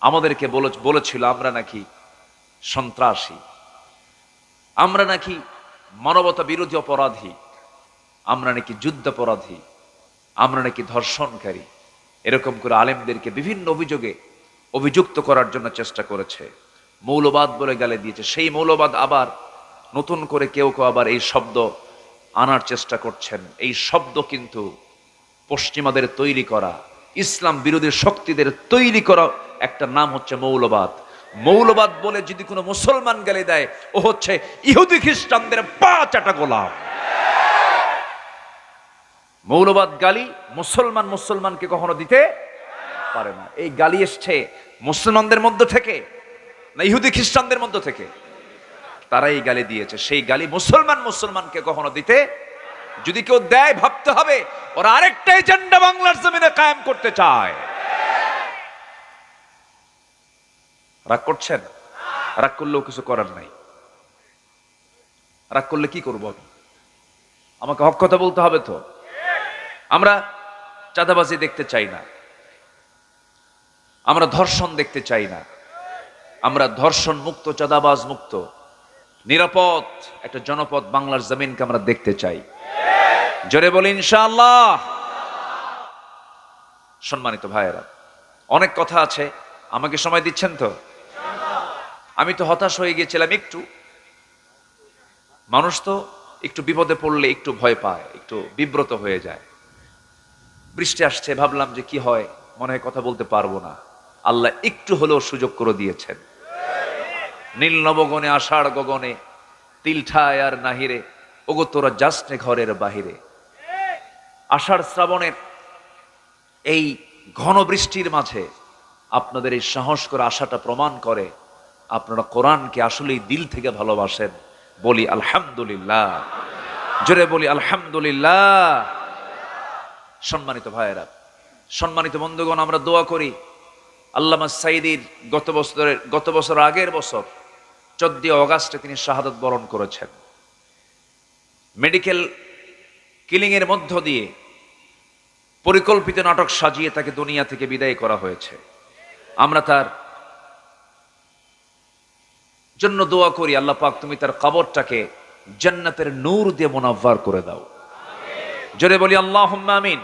আমাদেরকে বলেছিল আমরা নাকি সন্ত্রাসী, আমরা নাকি মানবতা বিরোধী অপরাধী, আমরা নাকি যুদ্ধাপরাধী, আমরা নাকি ধর্ষণকারী। এরকম করে আলেমদেরকে বিভিন্ন অভিযোগে অভিযুক্ত করার জন্য চেষ্টা করেছে, মৌলবাদ বলে গালে দিয়েছে। সেই মৌলবাদ আবার নতুন করে কেউ কেউ আবার এই শব্দ আনার চেষ্টা করছেন। এই শব্দ কিন্তু পশ্চিমাদের তৈরি করা, ইসলাম বিরোধী শক্তিদের তৈরি করা একটা নাম হচ্ছে মৌলবাদ। মৌলবাদ বলে যদি কোনো মুসলমান গালি দেয়, ও হচ্ছে ইহুদি খ্রিস্টানদের পা চাটা গোলাম। মৌলবাদ গালি মুসলমানকে কখনো দিতে পারে না। এই গালি এসছে মুসলমানদের মধ্য থেকে না ইহুদি খ্রিস্টানদের মধ্য থেকে? তারাই গালি দিয়েছে। সেই গালি মুসলমানকে কখনো দিতে, যদি কেউ দেয় ভাবতে হবে ওরা আরেকটা এজেন্ডা বাংলার জমিনে কায়েম করতে চায়। রাগ করছেন? রাগ করলেও কিছু করার নাই। রাগ করলে কি করবো আমি? আমাকে হক কথা বলতে হবে তো। আমরা চাঁদাবাজি দেখতে চাই না, আমরা ধর্ষণ দেখতে চাই না, আমরা ধর্ষণ মুক্ত, চাঁদাবাজ মুক্ত, নিরাপদ একটা জনপদ বাংলার জমিনকে আমরা দেখতে চাই। জোরে বলি ইনশাআল্লাহ। সম্মানিত ভাইয়েরা, অনেক কথা আছে, আমাকে সময় দিচ্ছেন তো? আমি তো হতাশ হয়ে গিয়েছিলাম একটু। মানুষ তো একটু বিপদে পড়লে একটু ভয় পায়, একটু বিব্রত হয়ে যায়। বৃষ্টি আসছে, ভাবলাম যে কি হয়, মনে হয় কথা বলতে পারবো না। আল্লাহ একটু হলেও সুযোগ করে দিয়েছেন। নীল নবগণে আষাঢ় গগনে তিল ঠায় আর নাহিরে, ওগো তোরা যাসনে ঘরের বাহিরে। আষাঢ় শ্রাবণের এই ঘন বৃষ্টির মাঝে আপনাদের এই সাহস করে আশাটা প্রমাণ করে আপনারা কোরআনকে আসলেই দিল থেকে ভালোবাসেন। বলি আলহামদুলিল্লাহ, জোরে বলি আলহামদুলিল্লাহ। সম্মানিত ভাইয়েরা, সম্মানিত বন্ধুগণ, আমরা দোয়া করি আল্লামা সাইদির গত বছর আগের বছর 14 অগাস্টে তিনি শাহাদাত বরণ করেছেন। মেডিকেল কিলিং এর মধ্য দিয়ে পরিকল্পিত নাটক সাজিয়ে তাকে দুনিয়া থেকে বিদায় করা হয়েছে। আমরা তার জন্য দোয়া করি, আল্লাহ পাক তুমি তার কবরটাকে জান্নাতের নূর দিয়ে মুনাవ్বার করে দাও। জোরে বলি আল্লাহুম্মা আমিন।